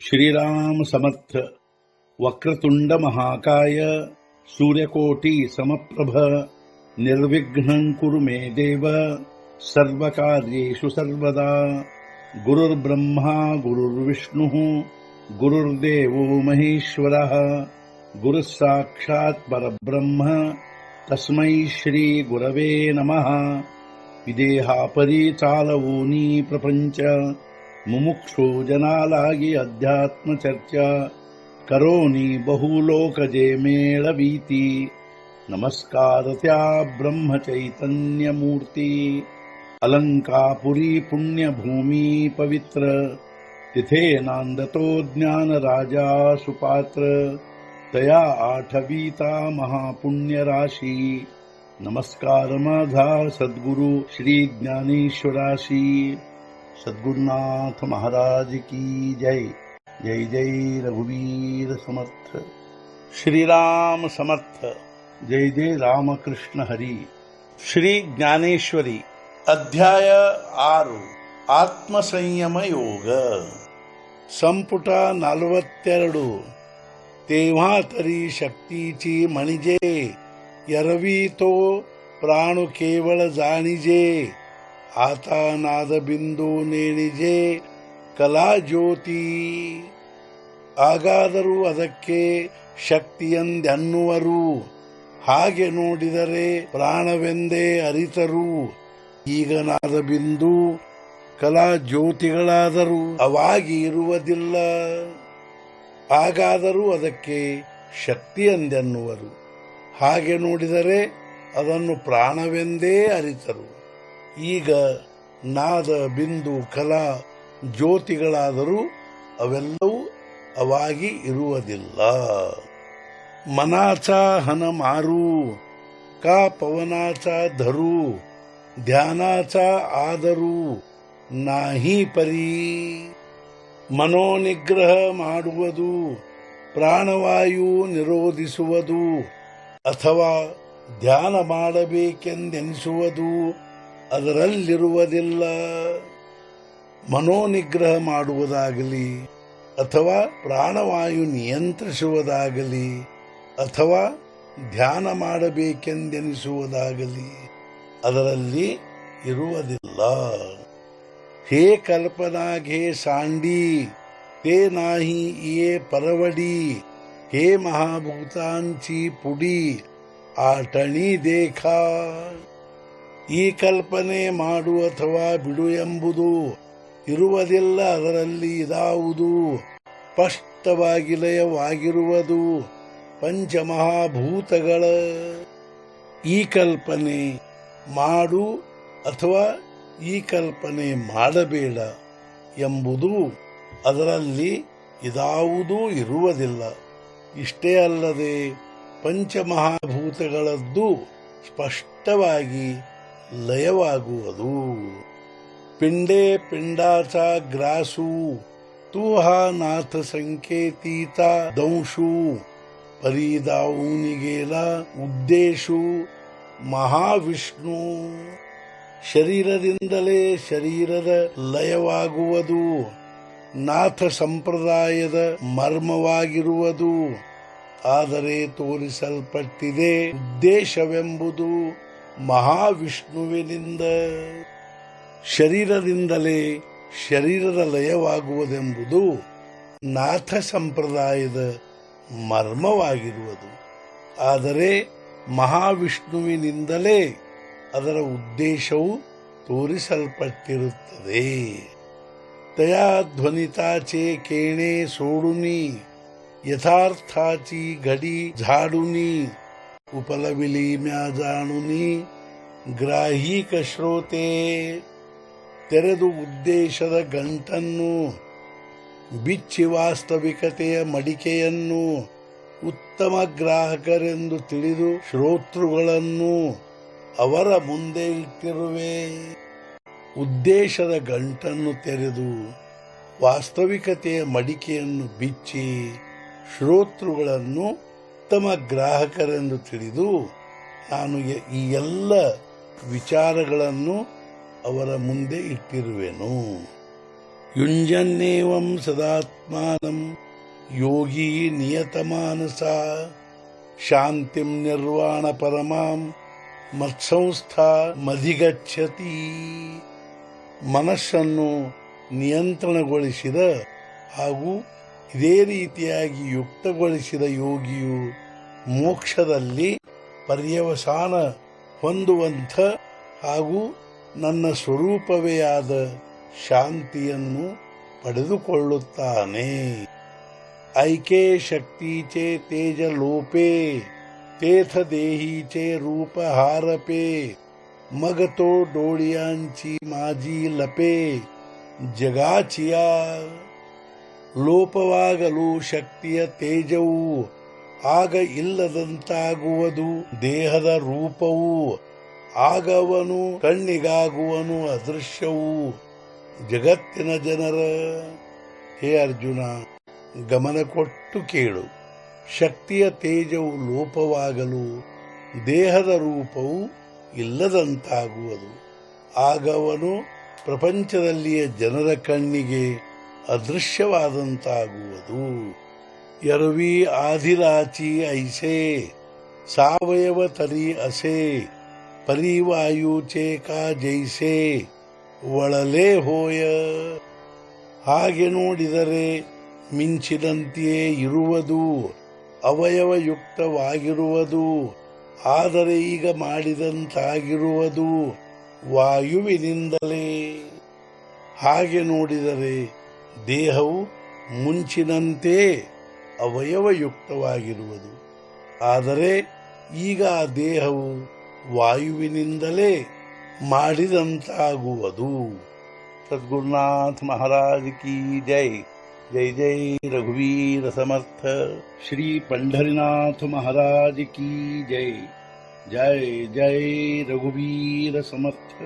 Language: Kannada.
श्रीराम समर्थ। वक्रतुंड महाकाय सूर्यकोटि समप्रभ निर्विघ्नं कुरु मे देव सर्वकार्येषु सर्वदा। गुरुर्ब्रह्मा गुरुर्विष्णुः गुरुर्देवो महेश्वरः गुरुः साक्षात् परब्रह्म तस्मै श्री गुरवे नमः। विदेहापरि चालवूनी प्रपंच मुमुक्षु जनालागी अध्यात्म चर्चा करोनी बहुलोकजे मेळवीती। नमस्कार त्या ब्रह्म चैतन्य मूर्ती अलंकापुरी पुण्यभूमी पवित्र तिथे नांदतो ज्ञान राजा सुपात्र तया आठवीता महापुण्य राशी। नमस्कार माझा सद्गुरु श्री ज्ञानेश्वराशी। सद्गुरुनाथ महाराज की जय। जय जय रघुवीर समर्थ। श्रीराम समर्थ। जय जय रामकृष्ण हरी। श्री ज्ञानेश्वरी अध्याय 6 आत्मसंयम योग संपुಟ 42। तेव्हा तरी शक्तीची म्हणजे ಎರವೀತೋ ಪ್ರಾಣು ಕೇವಲ ಜಾಣಿಜೆ ಆತ ನಾದ ಬಿಂದು ನೇಣಿಜೆ ಕಲಾ ಜ್ಯೋತಿ। ಹಾಗಾದರೂ ಅದಕ್ಕೆ ಶಕ್ತಿಯೆಂದೆನ್ನುವರು, ಹಾಗೆ ನೋಡಿದರೆ ಪ್ರಾಣವೆಂದೇ ಅರಿತರು। ಈಗ ನಾದ ಬಿಂದು ಕಲಾ ಜ್ಯೋತಿಗಳಾದರೂ ಅವಾಗಿ ಇರುವುದಿಲ್ಲ, ಹಾಗಾದರೂ ಅದಕ್ಕೆ ಶಕ್ತಿಯೆಂದೆನ್ನುವರು, ಹಾಗೆ ನೋಡಿದರೆ ಅದನ್ನು ಪ್ರಾಣವೆಂದೇ ಅರಿತರು। ಈಗ ನಾದ ಬಿಂದು ಕಲಾ ಜ್ಯೋತಿಗಳಾದರೂ ಅವೆಲ್ಲವೂ ಅವಾಗಿ ಇರುವುದಿಲ್ಲ। ಮನಾचा हन मारू का पवनाचा धरू ध्यानाचा आदरू नाही परी। ಮನೋನಿಗ್ರಹ ಮಾಡುವುದು ಪ್ರಾಣವಾಯು ನಿರೋಧಿಸುವುದು ಅಥವಾ ಧ್ಯಾನ ಮಾಡಬೇಕೆಂದೆನಿಸುವುದು ಅದರಲ್ಲಿರುವುದಿಲ್ಲ। ಮನೋನಿಗ್ರಹ ಮಾಡುವುದಾಗಲಿ ಅಥವಾ ಪ್ರಾಣವಾಯು ನಿಯಂತ್ರಿಸುವುದಾಗಲಿ ಅಥವಾ ಧ್ಯಾನ ಮಾಡಬೇಕೆಂದೆನಿಸುವುದಾಗಲಿ ಅದರಲ್ಲಿ ಇರುವುದಿಲ್ಲ। हे कल्पना घे सांडी ते नाही ये परवडी। हे महाभूतांची पुडी ಆಟಣಿ ದೇಖಾ। ಈ ಕಲ್ಪನೆ ಮಾಡು ಅಥವಾ ಬಿಡು ಎಂಬುದು ಇರುವುದಿಲ್ಲ, ಅದರಲ್ಲಿ ಇದಾವುದು ಸ್ಪಷ್ಟವಾಗಿ ಲಯವಾಗಿರುವುದು ಪಂಚಮಹಾಭೂತಗಳ। ಈ ಕಲ್ಪನೆ ಮಾಡು ಅಥವಾ ಈ ಕಲ್ಪನೆ ಮಾಡಬೇಡ ಎಂಬುದು ಅದರಲ್ಲಿ ಇದಾವುದೂ ಇರುವುದಿಲ್ಲ। ಇಷ್ಟೇ ಅಲ್ಲದೆ ಪಂಚಮಹಾಭೂತಗಳದ್ದು ಸ್ಪಷ್ಟವಾಗಿ ಲಯವಾಗುವುದು। ಪಿಂಡೇ ಪಿಂಡಾचा ग्रासू तू हा नाथ संकेतीचा दंशू। परी दावून गेला उद्देशू ಮಹಾವಿಷ್ಣು। ಶರೀರದಿಂದಲೇ ಶರೀರದ ಲಯವಾಗುವುದು ನಾಥ ಸಂಪ್ರದಾಯದ ಮರ್ಮವಾಗಿರುವುದು, ಆದರೆ ತೋರಿಸಲ್ಪಟ್ಟಿದೆ ಉದ್ದೇಶವೆಂಬುದು ಮಹಾವಿಷ್ಣುವಿನಿಂದ। ಶರೀರದಿಂದಲೇ ಶರೀರದ ಲಯವಾಗುವುದೆಂಬುದು ನಾಥ ಸಂಪ್ರದಾಯದ ಮರ್ಮವಾಗಿರುವುದು, ಆದರೆ ಮಹಾವಿಷ್ಣುವಿನಿಂದಲೇ ಅದರ ಉದ್ದೇಶವು ತೋರಿಸಲ್ಪಟ್ಟಿರುತ್ತದೆ। तया ध्वनिताचे केणे सोडुनी यथार्थाची घडी झाडुनी। उपलविली म्या जाणुनी ಗ್ರಾಹೀಕ ಶ್ರೋತೆ। ತೆರೆದು ಉದ್ದೇಶದ ಗಂಟನ್ನು ಬಿಚ್ಚಿ ವಾಸ್ತವಿಕತೆಯ ಮಡಿಕೆಯನ್ನು ಉತ್ತಮ ಗ್ರಾಹಕರೆಂದು ತಿಳಿದು ಶ್ರೋತೃಗಳನ್ನು ಅವರ ಮುಂದೆ ಇಟ್ಟಿರುವೆ। ಉದ್ದೇಶದ ಗಂಟನ್ನು ತೆರೆದು ವಾಸ್ತವಿಕತೆಯ ಮಡಿಕೆಯನ್ನು ಬಿಚ್ಚಿ ಶ್ರೋತೃಗಳನ್ನು ಉತ್ತಮ ಗ್ರಾಹಕರೆಂದು ತಿಳಿದು ನಾನು ಈ ಎಲ್ಲ ವಿಚಾರಗಳನ್ನು ಅವರ ಮುಂದೆ ಇಟ್ಟಿರುವೆನು। युञ्जन्नेवं सदात्मानं योगी नियतमानसा शान्तिं निर्वाणपरमां ಮತ್ಸಂಸ್ಥಾ ಮಧಿಗಚ್ಚತಿ. ಮನಸ್ಸನ್ನು ನಿಯಂತ್ರಣಗೊಳಿಸಿದ ಹಾಗೂ ಇದೇ ರೀತಿಯಾಗಿ ಯುಕ್ತಗೊಳಿಸಿದ ಯೋಗಿಯು ಮೋಕ್ಷದಲ್ಲಿ ಪರ್ಯವಸಾನ ಹೊಂದುವಂಥ ಹಾಗೂ ನನ್ನ ಸ್ವರೂಪವೇ ಆದ ಶಾಂತಿಯನ್ನು ಪಡೆದುಕೊಳ್ಳುತ್ತಾನೆ. ಐಕೆ ಶಕ್ತಿ ಚೇ ತೇಜ ಲೋಪೇ तेथ देहीचे रूप हारपे मगतो डोळ्यांची माझी लपे जगाचिया. ಲೋಪವಾಗಲು ಶಕ್ತಿಯ ತೇಜವು ಆಗ ಇಲ್ಲದಂತಾಗುವುದು ದೇಹದ ರೂಪವು, ಆಗವನು ಕಣ್ಣಿಗಾಗುವನು ಅದೃಶ್ಯವು ಜಗತ್ತಿನ ಜನರ. ಹೇ ಅರ್ಜುನ, ಗಮನ ಕೊಟ್ಟು ಕೇಳು. ಶಕ್ತಿಯ ತೇಜವು ಲೋಪವಾಗಲು ದೇಹದ ರೂಪವು ಇಲ್ಲದಂತಾಗುವುದು, ಆಗವನು ಪ್ರಪಂಚದಲ್ಲಿಯ ಜನರ ಕಣ್ಣಿಗೆ ಅದೃಶ್ಯವಾದಂತಾಗುವುದು. ಎರವಿ ಆಧಿರಾಚಿ ಐಸೆ ಸಾವಯವ ತರಿ ಅಸೆ ಪರಿವಾಯುಚೆ ಕಾ ಜೈಸೆ ಒಳಲೇ ಹೋಯ. ಹಾಗೆ ನೋಡಿದರೆ ಮಿಂಚಿನಂತೆಯೇ ಇರುವುದು, ಅವಯವಯುಕ್ತವಾಗಿರುವುದು, ಆದರೆ ಈಗ ಮಾಡಿದಂತಾಗಿರುವುದು ವಾಯುವಿನಿಂದಲೇ. ಹಾಗೆ ನೋಡಿದರೆ ದೇಹವು ಮುಂಚಿನಂತೆ ಅವಯವಯುಕ್ತವಾಗಿರುವುದು, ಆದರೆ ಈಗ ಆ ದೇಹವು ವಾಯುವಿನಿಂದಲೇ ಮಾಡಿದಂತಾಗುವುದು. ಸದ್ಗುರುನಾಥ ಮಹಾರಾಜ್ ಕಿ ಜೈ. जय जय रघुवीर समर्थ. श्री पंढरीनाथ महाराज की जय. जय जय रघुवीर समर्थ.